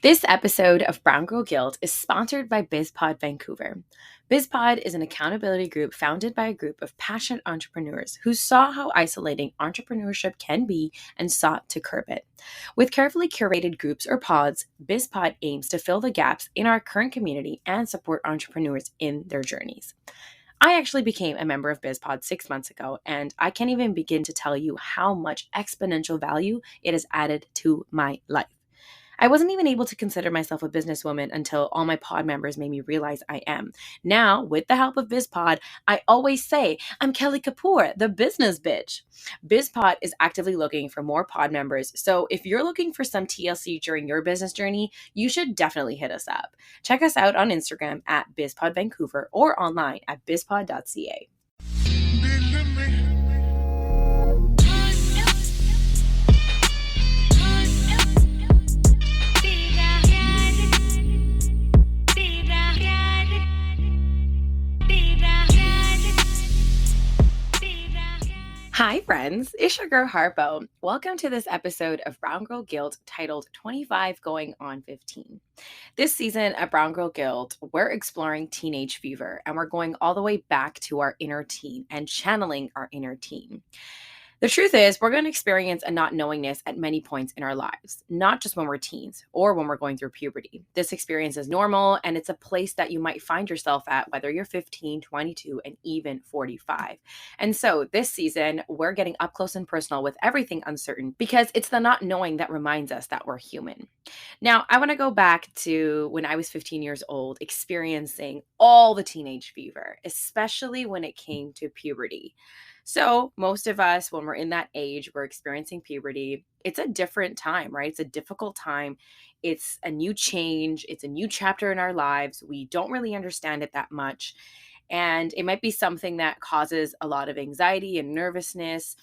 This episode of Brown Girl Guilt is sponsored by BizPod Vancouver. BizPod is an accountability group founded by a group of passionate entrepreneurs who saw how isolating entrepreneurship can be and sought to curb it. With carefully curated groups or pods, BizPod aims to fill the gaps in our current community and support entrepreneurs in their journeys. I actually became a member of BizPod 6 months ago, and I can't even begin to tell you how much exponential value it has added to my life. I wasn't even able to consider myself a businesswoman until all my pod members made me realize I am. Now, with the help of BizPod, I always say, I'm Kelly Kapoor, the business bitch. BizPod is actively looking for more pod members, so if you're looking for some TLC during your business journey, you should definitely hit us up. Check us out on Instagram at BizPod Vancouver or online at bizpod.ca. Hi, friends. It's your girl Harpo. Welcome to this episode of Brown Girl Guilt titled 25 Going on 15. This season at Brown Girl Guilt, we're exploring teenage fever and we're going all the way back to our inner teen and channeling our inner teen. The truth is, we're going to experience a not knowingness at many points in our lives, not just when we're teens or when we're going through puberty. This experience is normal, and it's a place that you might find yourself at, whether you're 15, 22, and even 45. And so this season, we're getting up close and personal with everything uncertain because it's the not knowing that reminds us that we're human. Now, I want to go back to when I was 15 years old, experiencing all the teenage fever, especially when it came to puberty. So, most of us, when we're in that age, we're experiencing puberty. It's a different time, right? It's a difficult time. It's a new change. It's a new chapter in our lives. We don't really understand it that much. And it might be something that causes a lot of anxiety and nervousness,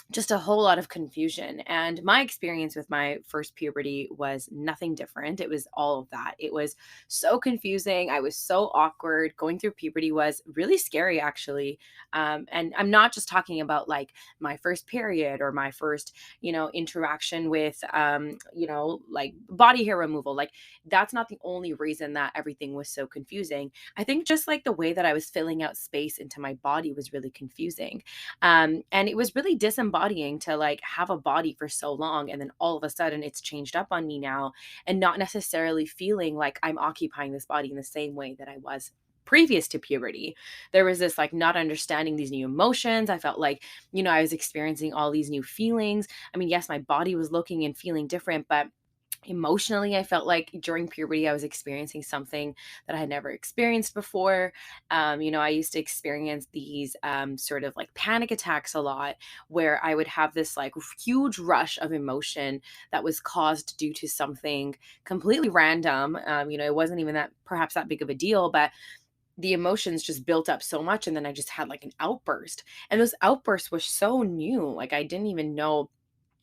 just a whole lot of confusion. And my experience with my first puberty was nothing different. It was all of that. It was so confusing. I was so awkward. Going through puberty was really scary, actually. And I'm not just talking about like my first period or my first, interaction with, like body hair removal. Like that's not the only reason that everything was so confusing. I think just like the way that I was filling out space into my body was really confusing. And it was really disembodying to like have a body for so long. And then all of a sudden it's changed up on me now and not necessarily feeling like I'm occupying this body in the same way that I was previous to puberty. There was this like not understanding these new emotions. I felt like, I was experiencing all these new feelings. I mean, yes, my body was looking and feeling different, but emotionally, I felt like during puberty, I was experiencing something that I had never experienced before. I used to experience these sort of like panic attacks a lot, where I would have this like huge rush of emotion that was caused due to something completely random. It wasn't even that perhaps that big of a deal, but the emotions just built up so much. And then I just had like an outburst. And those outbursts were so new. Like I didn't even know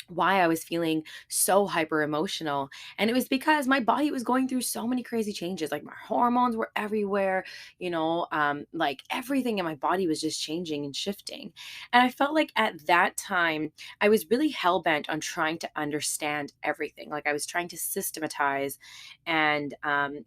why I was feeling so hyper emotional. And it was because my body was going through so many crazy changes. Like my hormones were everywhere, like everything in my body was just changing and shifting. And I felt like at that time, I was really hell bent on trying to understand everything. Like I was trying to systematize and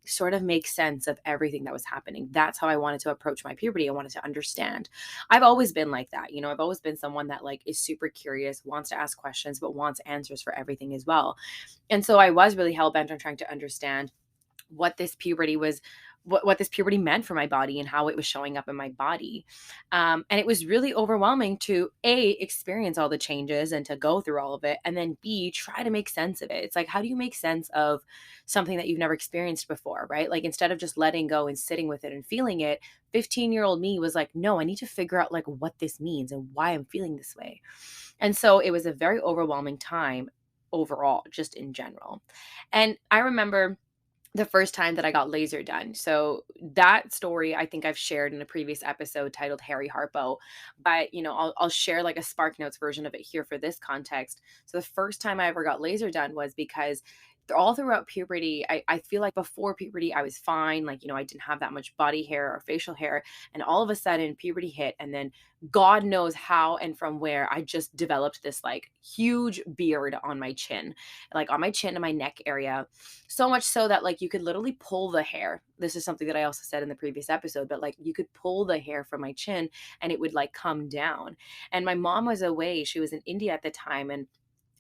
sort of make sense of everything that was happening. That's how I wanted to approach my puberty. I wanted to understand. I've always been like that. I've always been someone that like is super curious, wants to ask questions, but wants answers for everything as well. And so I was really hell bent on trying to understand what this puberty was, what this puberty meant for my body and how it was showing up in my body. And it was really overwhelming to A, experience all the changes and to go through all of it, and then B, try to make sense of it. It's like, how do you make sense of something that you've never experienced before, right? Like instead of just letting go and sitting with it and feeling it, 15-year-old me was like, no, I need to figure out like what this means and why I'm feeling this way. And so it was a very overwhelming time overall, just in general. And I remember the first time that I got laser done. So that story I think I've shared in a previous episode titled Harry Harpo, but I'll share like a Spark Notes version of it here for this context. So the first time I ever got laser done was because all throughout puberty, I feel like before puberty, I was fine. Like, I didn't have that much body hair or facial hair. And all of a sudden, puberty hit. And then God knows how and from where I just developed this like huge beard on my chin, like on my chin and my neck area. So much so that like you could literally pull the hair. This is something that I also said in the previous episode, but like you could pull the hair from my chin and it would like come down. And my mom was away. She was in India at the time. And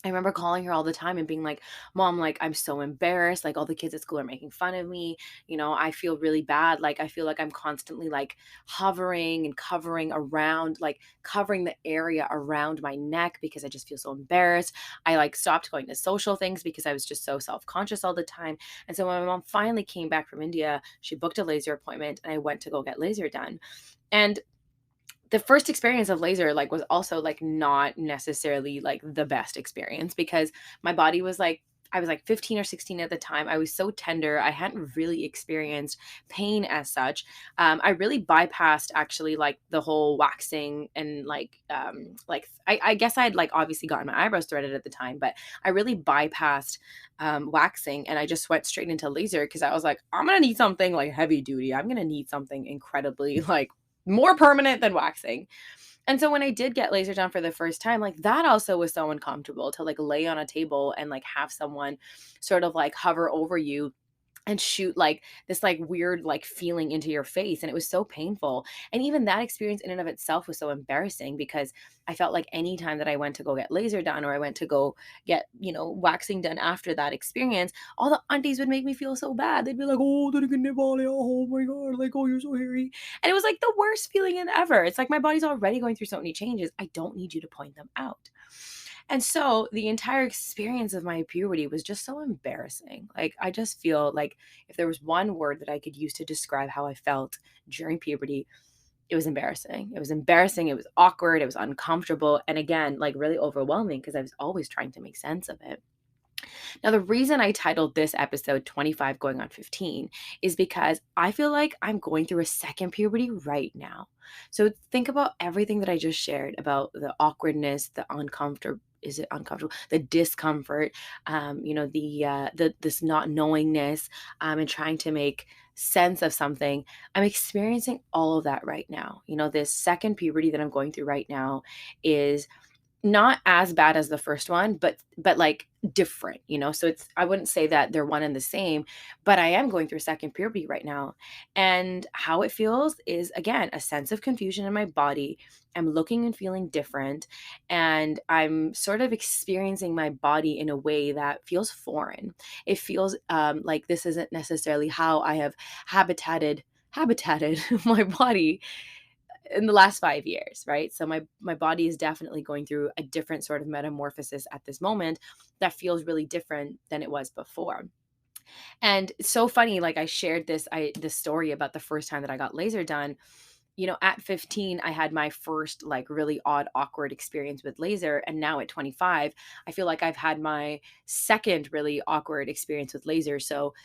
I remember calling her all the time and being like, Mom, like, I'm so embarrassed. Like, all the kids at school are making fun of me. I feel really bad. Like, I feel like I'm constantly like hovering and covering around, like, covering the area around my neck because I just feel so embarrassed. I like stopped going to social things because I was just so self conscious all the time. And so when my mom finally came back from India, she booked a laser appointment and I went to go get laser done. And the first experience of laser like was also like not necessarily like the best experience because my body was like I was like 15 or 16 at the time. I was so tender. I hadn't really experienced pain as such. I really bypassed actually like the whole waxing and I guess I'd like obviously gotten my eyebrows threaded at the time, but I really bypassed waxing and I just went straight into laser because I was like, I'm gonna need something like heavy duty. I'm gonna need something incredibly like more permanent than waxing. And so when I did get laser done for the first time, like that also was so uncomfortable to like lay on a table and like have someone sort of like hover over you and shoot like this like weird like feeling into your face, and it was so painful. And even that experience in and of itself was so embarrassing because I felt like anytime that I went to go get laser done or I went to go get waxing done after that experience, all the aunties would make me feel so bad. They'd be like, oh, oh my god, like, oh, you're so hairy. And it was like the worst feeling in ever. It's like my body's already going through so many changes, I don't need you to point them out. And so the entire experience of my puberty was just so embarrassing. Like, I just feel like if there was one word that I could use to describe how I felt during puberty, it was embarrassing. It was embarrassing. It was awkward. It was uncomfortable. And again, like really overwhelming because I was always trying to make sense of it. Now, the reason I titled this episode 25 Going on 15 is because I feel like I'm going through a second puberty right now. So think about everything that I just shared about the awkwardness, the uncomfortable. Is it uncomfortable? The discomfort, the this not knowingness, and trying to make sense of something. I'm experiencing all of that right now. This second puberty that I'm going through right now is not as bad as the first one, but like different, so it's I wouldn't say that they're one and the same, but I am going through second puberty right now. And how it feels is again a sense of confusion in my body. I'm looking and feeling different, and I'm sort of experiencing my body in a way that feels foreign. It feels like this isn't necessarily how I have habitated my body in the last 5 years, right? So my body is definitely going through a different sort of metamorphosis at this moment that feels really different than it was before. And it's so funny, like I shared this story about the first time that I got laser done. At 15, I had my first like really odd, awkward experience with laser. And now at 25, I feel like I've had my second really awkward experience with laser. So,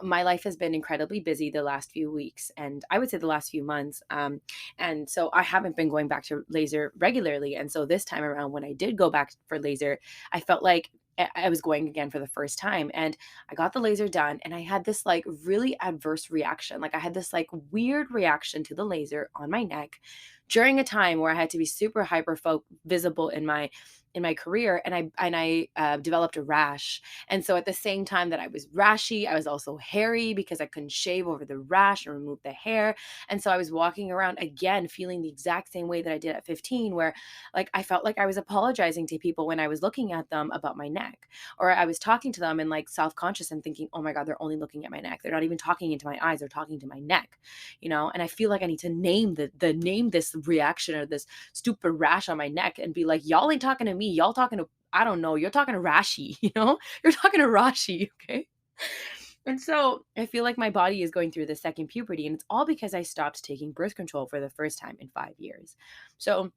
my life has been incredibly busy the last few weeks, and I would say the last few months. And so I haven't been going back to laser regularly. And so this time around, when I did go back for laser, I felt like I was going again for the first time. And I got the laser done and I had this like really adverse reaction. Like I had this like weird reaction to the laser on my neck during a time where I had to be super visible in my career, and I developed a rash. And so at the same time that I was rashy, I was also hairy because I couldn't shave over the rash and remove the hair. And so I was walking around again feeling the exact same way that I did at 15, where like I felt like I was apologizing to people when I was looking at them about my neck, or I was talking to them and like self-conscious and thinking, oh my God, they're only looking at my neck. They're not even talking into my eyes, they're talking to my neck, and I feel like I need to name this reaction or this stupid rash on my neck and be like, y'all ain't talking to me, y'all talking to, I don't know, you're talking to Rashi, you're talking to Rashi, okay? And so I feel like my body is going through the second puberty, and it's all because I stopped taking birth control for the first time in 5 years. So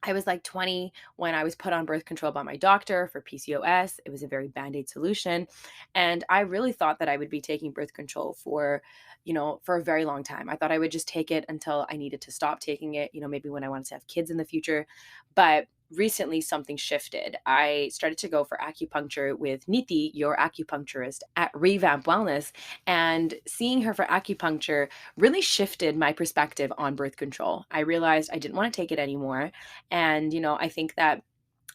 I was like 20 when I was put on birth control by my doctor for PCOS. It was a very band-aid solution. And I really thought that I would be taking birth control for a very long time. I thought I would just take it until I needed to stop taking it, maybe when I wanted to have kids in the future. But recently something shifted. I started to go for acupuncture with Niti, your acupuncturist at Revamp Wellness, and seeing her for acupuncture really shifted my perspective on birth control. I realized I didn't want to take it anymore. And, I think that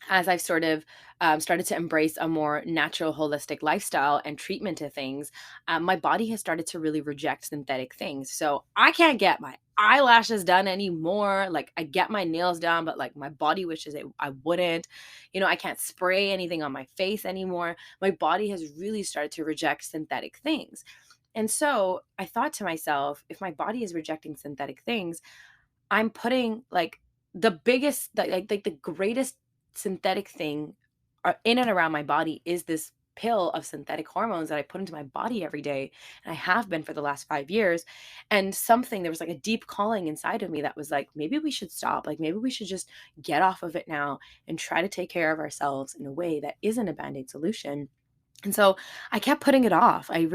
as I've sort of started to embrace a more natural, holistic lifestyle and treatment to things, my body has started to really reject synthetic things. So I can't get my eyelashes done anymore. Like I get my nails done, but like my body wishes I wouldn't. I can't spray anything on my face anymore. My body has really started to reject synthetic things. And so I thought to myself, if my body is rejecting synthetic things, I'm putting like the greatest synthetic thing in and around my body is this pill of synthetic hormones that I put into my body every day. And I have been for the last 5 years. And there was like a deep calling inside of me that was like, maybe we should stop. Like, maybe we should just get off of it now and try to take care of ourselves in a way that isn't a band aid solution. And so I kept putting it off. I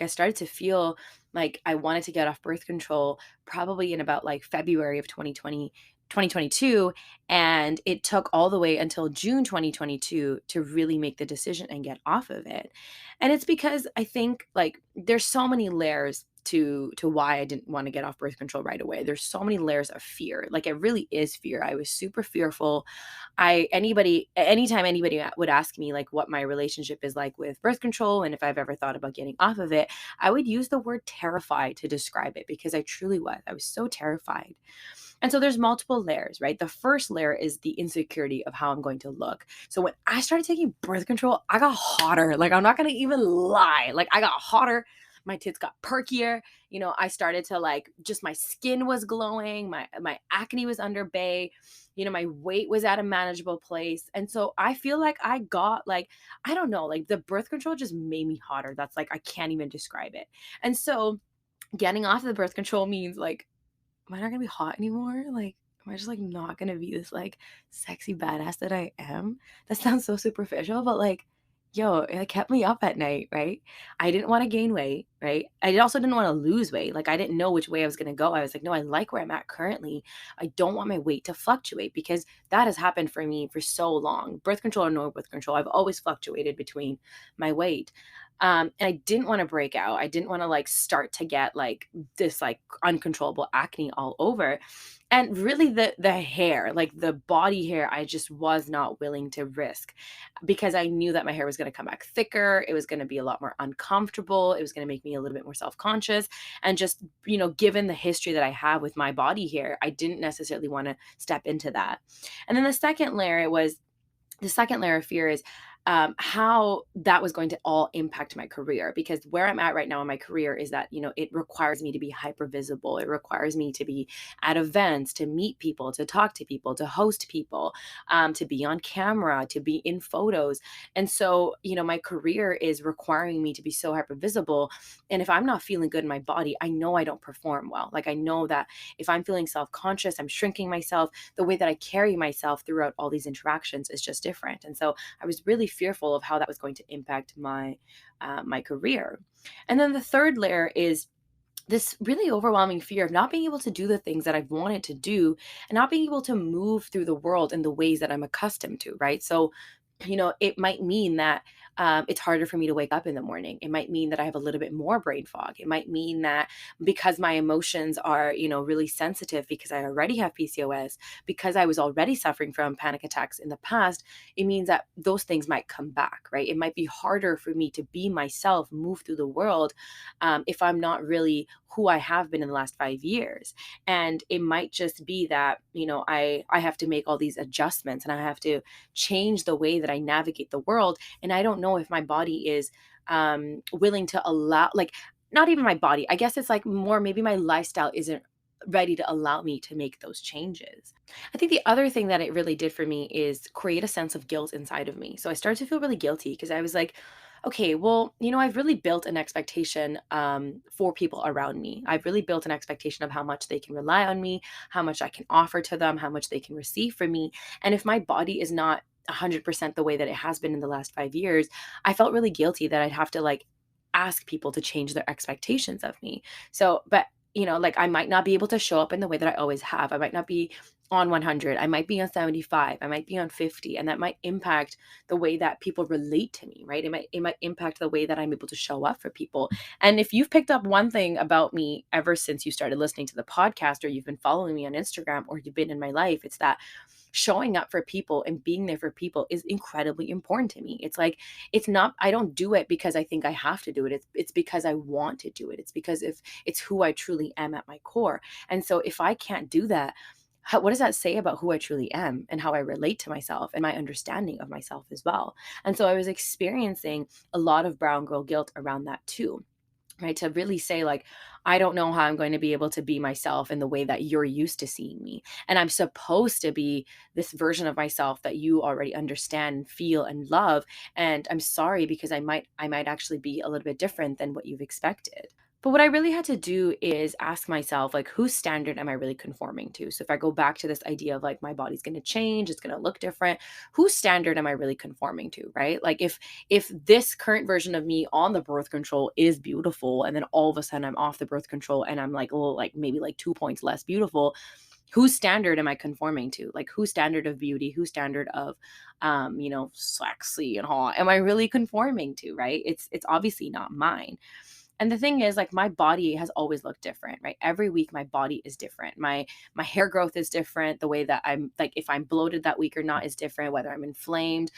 started to feel like I wanted to get off birth control probably in about like February of 2022. And it took all the way until June 2022 to really make the decision and get off of it. And it's because I think like there's so many layers to why I didn't want to get off birth control right away. There's so many layers of fear. Like it really is fear. I was super fearful. Anytime anybody would ask me like what my relationship is like with birth control and if I've ever thought about getting off of it, I would use the word terrified to describe it because I truly was. I was so terrified. And so there's multiple layers, right? The first layer is the insecurity of how I'm going to look. So when I started taking birth control, I got hotter. Like I'm not going to even lie. Like I got hotter. My tits got perkier. I started to like just my skin was glowing, my acne was under bay. My weight was at a manageable place. And so I feel like I got like I don't know, like the birth control just made me hotter. That's like I can't even describe it. And so getting off of the birth control means like am I not gonna be hot anymore? Like, am I just like not gonna be this like sexy badass that I am? That sounds so superficial, but like, yo, it kept me up at night, right? I didn't want to gain weight, right? I also didn't want to lose weight. Like, I didn't know which way I was gonna go. I was like, no, I like where I'm at currently. I don't want my weight to fluctuate because that has happened for me for so long. Birth control or no birth control, I've always fluctuated between my weight. And I didn't want to break out. I didn't want to like start to get like this like uncontrollable acne all over. And really the hair, like the body hair, I just was not willing to risk because I knew that my hair was going to come back thicker. It was going to be a lot more uncomfortable. It was going to make me a little bit more self-conscious. And just, given the history that I have with my body hair, I didn't necessarily want to step into that. And then the second layer of fear is how that was going to all impact my career because where I'm at right now in my career is that it requires me to be hyper visible. It requires me to be at events, to meet people, to talk to people, to host people, to be on camera, to be in photos. And so my career is requiring me to be so hyper visible. And if I'm not feeling good in my body, I know I don't perform well. Like I know that if I'm feeling self-conscious, I'm shrinking myself, the way that I carry myself throughout all these interactions is just different. And so I was really fearful of how that was going to impact my career. And then the third layer is this really overwhelming fear of not being able to do the things that I've wanted to do and not being able to move through the world in the ways that I'm accustomed to, right? So it might mean that it's harder for me to wake up in the morning. It might mean that I have a little bit more brain fog. It might mean that because my emotions are, really sensitive because I already have PCOS, because I was already suffering from panic attacks in the past, it means that those things might come back, right? It might be harder for me to be myself, move through the world if I'm not really who I have been in the last 5 years. And it might just be that, I have to make all these adjustments and I have to change the way that I navigate the world. And I don't know if my body is willing to allow, like, not even my body. I guess it's like more maybe my lifestyle isn't ready to allow me to make those changes. I think the other thing that it really did for me is create a sense of guilt inside of me. So I started to feel really guilty because I was like, okay, well, I've really built an expectation for people around me. I've really built an expectation of how much they can rely on me, how much I can offer to them, how much they can receive from me. And if my body is not 100% the way that it has been in the last 5 years, I felt really guilty that I'd have to like ask people to change their expectations of me. So, but like I might not be able to show up in the way that I always have. I might not be on 100, I might be on 75, I might be on 50, and that might impact the way that people relate to me, right? It might impact the way that I'm able to show up for people. And if you've picked up one thing about me ever since you started listening to the podcast, or you've been following me on Instagram, or you've been in my life, it's that showing up for people and being there for people is incredibly important to me. It's like, it's not, I don't do it because I think I have to do it. It's because I want to do it. It's because if it's who I truly am at my core. And so if I can't do that, what does that say about who I truly am and how I relate to myself and my understanding of myself as well? And so I was experiencing a lot of brown girl guilt around that too, right? To really say, like, I don't know how I'm going to be able to be myself in the way that you're used to seeing me. And I'm supposed to be this version of myself that you already understand, feel, and love. And I'm sorry because I might actually be a little bit different than what you've expected. But what I really had to do is ask myself, like, whose standard am I really conforming to? So if I go back to this idea of like my body's going to change, it's going to look different, whose standard am I really conforming to, right? Like if this current version of me on the birth control is beautiful, and then all of a sudden I'm off the birth control and I'm like, oh, like maybe like 2 points less beautiful, whose standard am I conforming to? Like, whose standard of beauty, whose standard of sexy and hot am I really conforming to, right? It's obviously not mine. And the thing is, like, my body has always looked different, right? Every week my body is different. My hair growth is different. The way that I'm, like, if I'm bloated that week or not is different, whether I'm inflamed.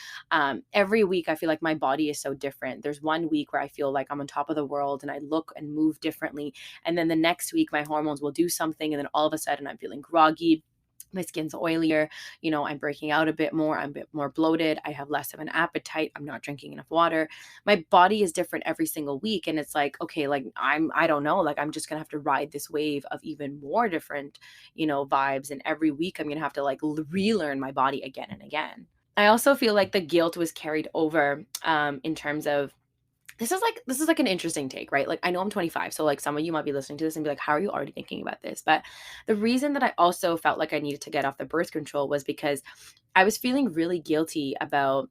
Every week I feel like my body is so different. There's one week where I feel like I'm on top of the world and I look and move differently. And then the next week my hormones will do something, and then all of a sudden I'm feeling groggy, my skin's oilier, I'm breaking out a bit more, I'm a bit more bloated, I have less of an appetite, I'm not drinking enough water. My body is different every single week, and it's like, okay, like I don't know, like I'm just going to have to ride this wave of even more different, vibes, and every week I'm going to have to like relearn my body again and again. I also feel like the guilt was carried over in terms of, this is like an interesting take, right? Like, I know I'm 25, so like some of you might be listening to this and be like, how are you already thinking about this? But the reason that I also felt like I needed to get off the birth control was because I was feeling really guilty about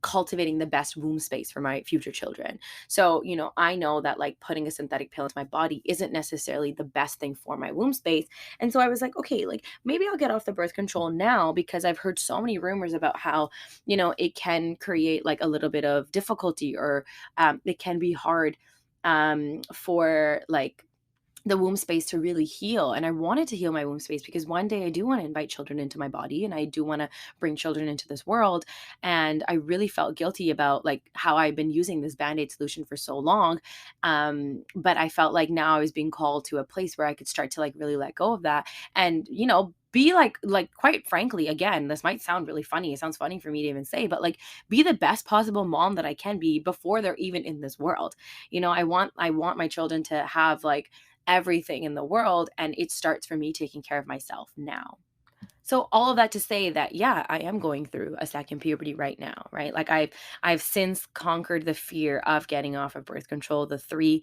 cultivating the best womb space for my future children. So, I know that like putting a synthetic pill into my body isn't necessarily the best thing for my womb space. And so I was like, okay, like maybe I'll get off the birth control now, because I've heard so many rumors about how, it can create like a little bit of difficulty, or it can be hard for like the womb space to really heal. And I wanted to heal my womb space because one day I do want to invite children into my body, and I do want to bring children into this world. And I really felt guilty about like how I've been using this band-aid solution for so long. But I felt like now I was being called to a place where I could start to like really let go of that, and be like quite frankly, again, this might sound really funny, it sounds funny for me to even say, but like be the best possible mom that I can be before they're even in this world. I want my children to have like everything in the world, and it starts for me taking care of myself now. So all of that to say that, yeah, I am going through a second puberty right now, right? Like I've since conquered the fear of getting off of birth control. Those three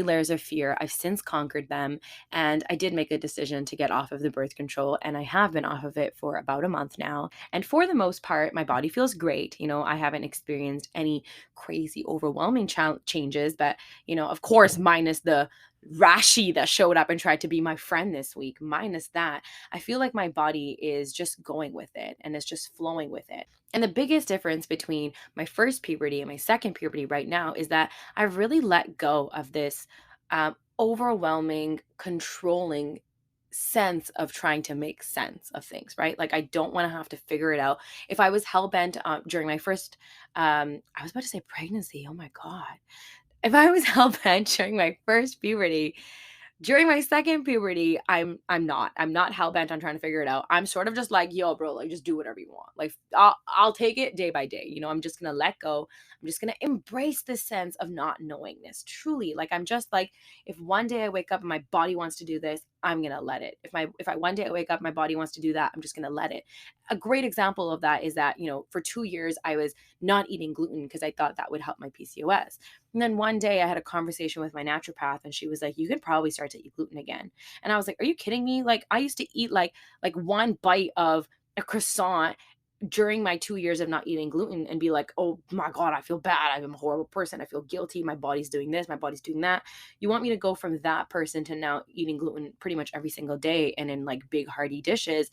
layers of fear, I've since conquered them, and I did make a decision to get off of the birth control, and I have been off of it for about a month now. And for the most part, my body feels great. I haven't experienced any crazy overwhelming changes, but of course, minus the Rashi that showed up and tried to be my friend this week, minus that, I feel like my body is just going with it and it's just flowing with it. And the biggest difference between my first puberty and my second puberty right now is that I've really let go of this overwhelming, controlling sense of trying to make sense of things, right? Like, I don't want to have to figure it out. If I was hell bent during my first, I was about to say pregnancy. Oh my God. If I was hell bent during my first puberty, during my second puberty, I'm not hell bent on trying to figure it out. I'm sort of just like, yo, bro, like just do whatever you want. Like I'll take it day by day. I'm just gonna let go. I'm just gonna embrace this sense of not knowingness. Truly, like I'm just like, if one day I wake up and my body wants to do this, I'm gonna let it. If I one day I wake up, my body wants to do that, I'm just gonna let it. A great example of that is that, for 2 years I was not eating gluten because I thought that would help my PCOS. And then one day I had a conversation with my naturopath, and she was like, you could probably start to eat gluten again. And I was like, are you kidding me? Like, I used to eat like one bite of a croissant during my 2 years of not eating gluten and be like, oh my God, I feel bad. I'm a horrible person. I feel guilty. My body's doing this. My body's doing that. You want me to go from that person to now eating gluten pretty much every single day and in like big hearty dishes.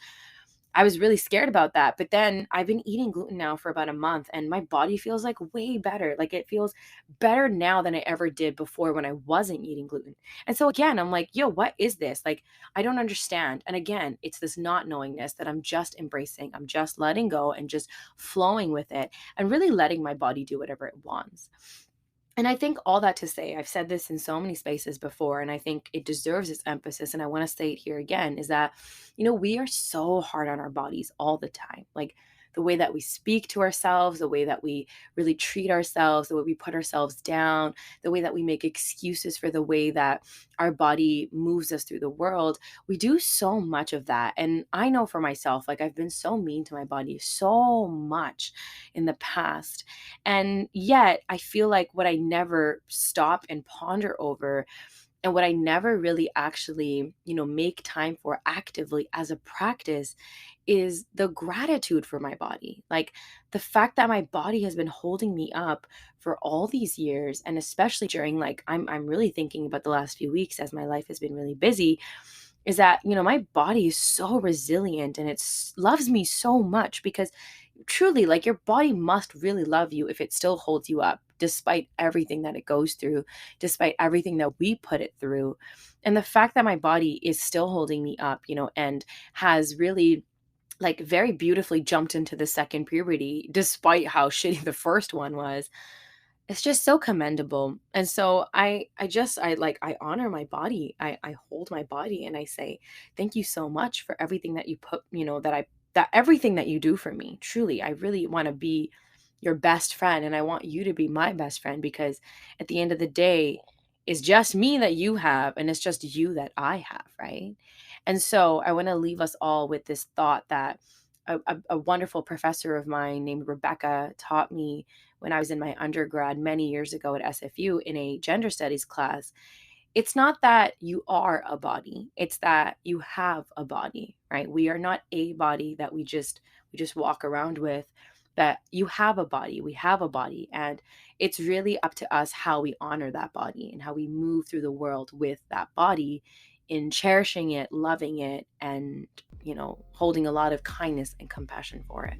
I was really scared about that. But then I've been eating gluten now for about a month and my body feels like way better. Like it feels better now than it ever did before when I wasn't eating gluten. And so again, I'm like, yo, what is this? Like, I don't understand. And again, it's this not knowingness that I'm just embracing. I'm just letting go and just flowing with it and really letting my body do whatever it wants. And I think all that to say, I've said this in so many spaces before, and I think it deserves its emphasis. And I want to say it here again is that, we are so hard on our bodies all the time. Like the way that we speak to ourselves, the way that we really treat ourselves, the way we put ourselves down, the way that we make excuses for the way that our body moves us through the world. We do so much of that. And I know for myself, like I've been so mean to my body so much in the past. And yet, I feel like what I never stop and ponder over, and what I never really actually, make time for actively as a practice is the gratitude for my body. Like the fact that my body has been holding me up for all these years, and especially during like I'm really thinking about the last few weeks as my life has been really busy, is that, my body is so resilient and loves me so much because truly, like your body must really love you if it still holds you up despite everything that it goes through, despite everything that we put it through. And the fact that my body is still holding me up, and has really like very beautifully jumped into the second puberty despite how shitty the first one was, it's just so commendable. And so I honor my body. I hold my body and I say, thank you so much for everything that you put, that everything that you do for me. Truly, I really want to be your best friend and I want you to be my best friend because at the end of the day, it's just me that you have and it's just you that I have, right? And so I want to leave us all with this thought that a wonderful professor of mine named Rebecca taught me when I was in my undergrad many years ago at SFU in a gender studies class. It's not that you are a body, it's that you have a body, right? We are not a body that we just walk around with. That you have a body, we have a body, and it's really up to us how we honor that body and how we move through the world with that body in cherishing it, loving it, and holding a lot of kindness and compassion for it.